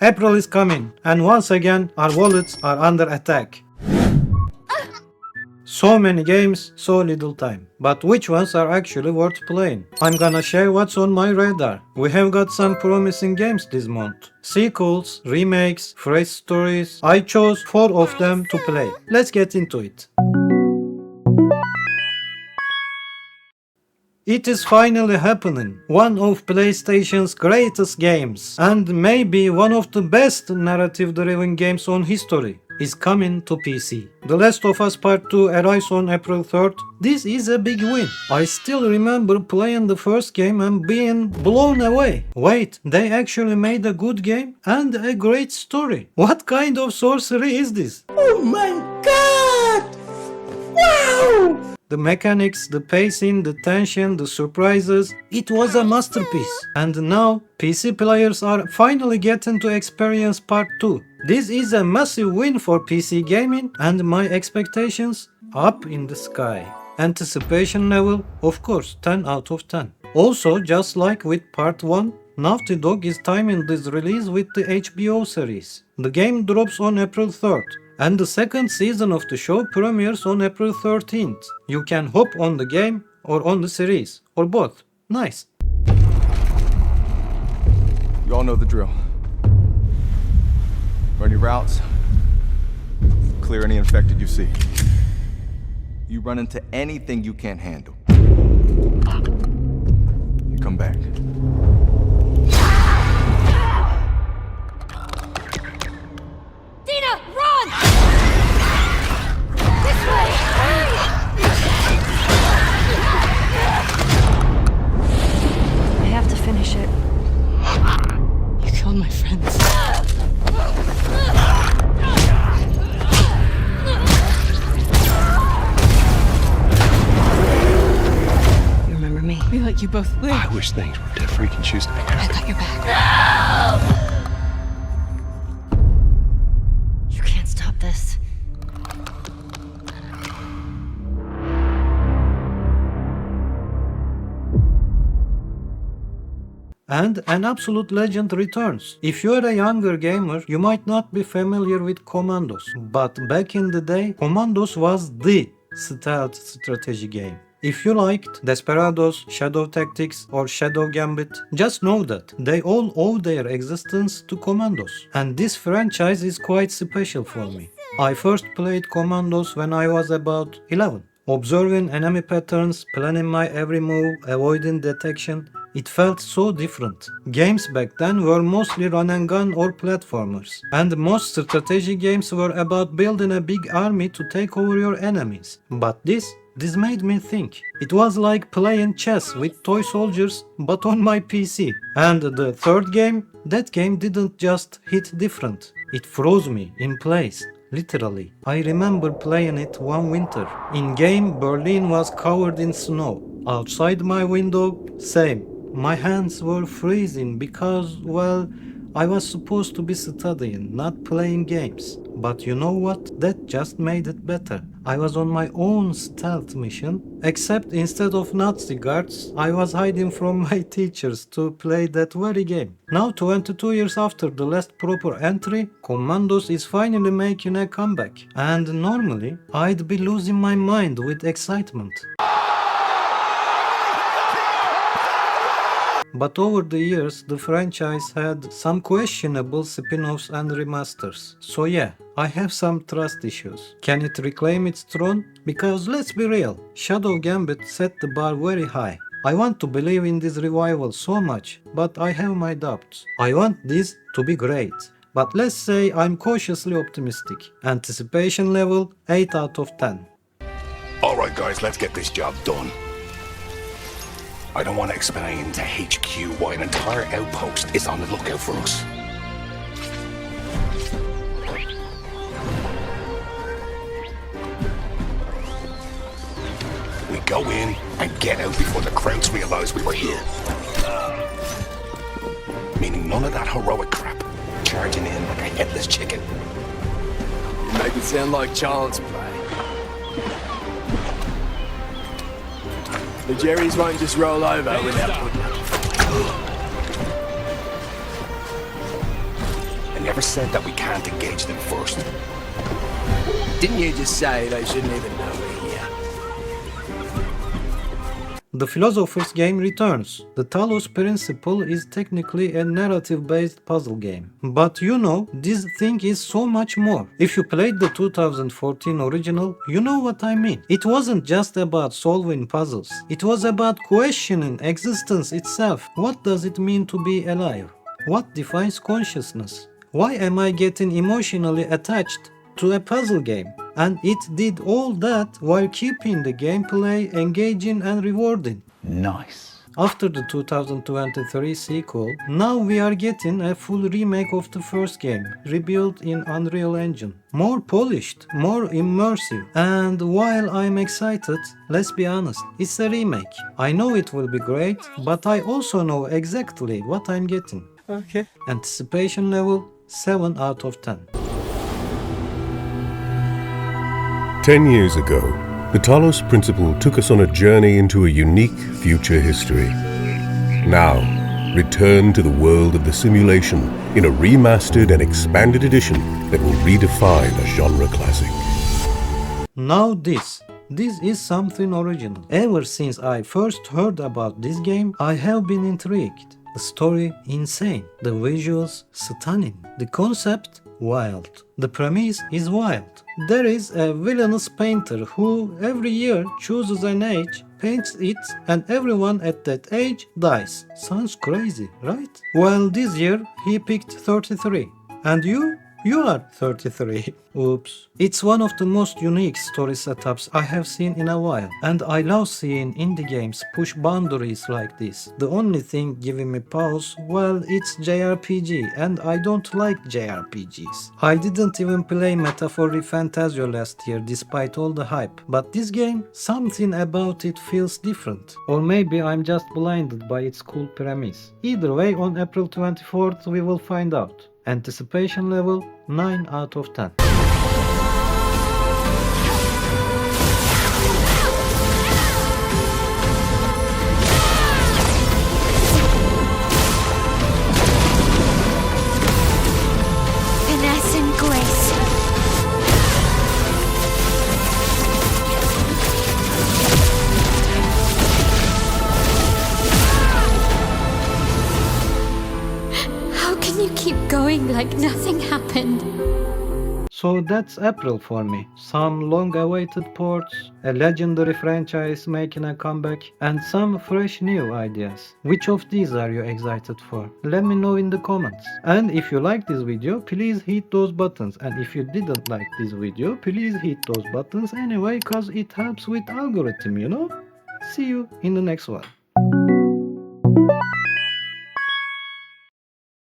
April is coming, and once again our wallets are under attack. So many games, so little time. But which ones are actually worth playing? I'm gonna share what's on my radar. We have got some promising games this month. Sequels, remakes, fresh stories. I chose 4 of them to play. Let's get into it. It is finally happening. One of PlayStation's greatest games, and maybe one of the best narrative-driven games on history, is coming to PC. The Last of Us Part 2 arrives on April 3rd. This is a big win. I still remember playing the first game and being blown away. Wait, they actually made a good game and a great story. What kind of sorcery is this? Oh my god! Wow! The mechanics, the pacing, the tension, the surprises, it was a masterpiece. And now, PC players are finally getting to experience Part 2. This is a massive win for PC gaming, and my expectations up in the sky. Anticipation level, of course, 10 out of 10. Also, just like with Part 1, Naughty Dog is timing this release with the HBO series. The game drops on April 3rd. And the second season of the show premieres on April 13th. You can hop on the game or on the series, or both. Nice. You all know the drill. Run your routes, clear any infected you see. You run into anything you can't handle, you come back. Finish it. You killed my friends. You remember me? We let you both live. I wish things were different. You can choose to be happy. I got your back. You can't stop this. And an absolute legend returns. If you're a younger gamer, you might not be familiar with Commandos. But back in the day, Commandos was the stealth strategy game. If you liked Desperados, Shadow Tactics or Shadow Gambit, just know that they all owe their existence to Commandos. And this franchise is quite special for me. I first played Commandos when I was about 11. Observing enemy patterns, planning my every move, avoiding detection, it felt so different. Games back then were mostly run and gun or platformers, and most strategy games were about building a big army to take over your enemies. But this made me think. It was like playing chess with toy soldiers, but on my PC. And the third game, that game didn't just hit different. It froze me in place. Literally. I remember playing it one winter. In game, Berlin was covered in snow. Outside my window, same. My hands were freezing because, well, I was supposed to be studying, not playing games. But you know what? That just made it better. I was on my own stealth mission, except instead of Nazi guards, I was hiding from my teachers to play that very game. Now 22 years after the last proper entry, Commandos is finally making a comeback. And normally, I'd be losing my mind with excitement. But over the years, the franchise had some questionable spin-offs and remasters. So yeah, I have some trust issues. Can it reclaim its throne? Because let's be real, Shadow Gambit set the bar very high. I want to believe in this revival so much, but I have my doubts. I want this to be great. But let's say I'm cautiously optimistic. Anticipation level 8 out of 10. Alright guys, let's get this job done. I don't want to explain to HQ why an entire outpost is on the lookout for us. We go in and get out before the Krauts realize we were here. Meaning none of that heroic crap, charging in like a headless chicken. You make it sound like child's play. The Jerrys won't just roll over without putting up. And never said that we can't engage them first. Didn't you just say they shouldn't even know we're here? The Philosopher's Game returns. The Talos Principle is technically a narrative-based puzzle game. But you know, this thing is so much more. If you played the 2014 original, you know what I mean. It wasn't just about solving puzzles. It was about questioning existence itself. What does it mean to be alive? What defines consciousness? Why am I getting emotionally attached to a puzzle game? And it did all that while keeping the gameplay engaging and rewarding. Nice. After the 2023 sequel, now we are getting a full remake of the first game, rebuilt in Unreal Engine. More polished, more immersive, and while I'm excited, let's be honest, it's a remake. I know it will be great, but I also know exactly what I'm getting. Okay. Anticipation level 7 out of 10. 10 years ago, the Talos Principle took us on a journey into a unique future history. Now, return to the world of the simulation in a remastered and expanded edition that will redefine a genre classic. Now this is something original. Ever since I first heard about this game, I have been intrigued. The story insane, the visuals stunning, the concept wild. The premise is wild. There is a villainous painter who every year chooses an age, paints it, and everyone at that age dies. Sounds crazy, right? Well, this year he picked 33. And you? You are 33. Oops. It's one of the most unique story setups I have seen in a while, and I love seeing indie games push boundaries like this. The only thing giving me pause, well, it's JRPG, and I don't like JRPGs. I didn't even play Metaphor Fantasio last year despite all the hype, but this game, something about it feels different. Or maybe I'm just blinded by its cool premise. Either way, on April 24th we will find out. Anticipation level 9 out of 10. Finesse and grace. How can you keep going like nothing happened? So that's April for me. Some long-awaited ports, a legendary franchise making a comeback, and some fresh new ideas. Which of these are you excited for? Let me know in the comments. And if you like this video, please hit those buttons. And if you didn't like this video, please hit those buttons anyway, cause it helps with algorithm, you know? See you in the next one.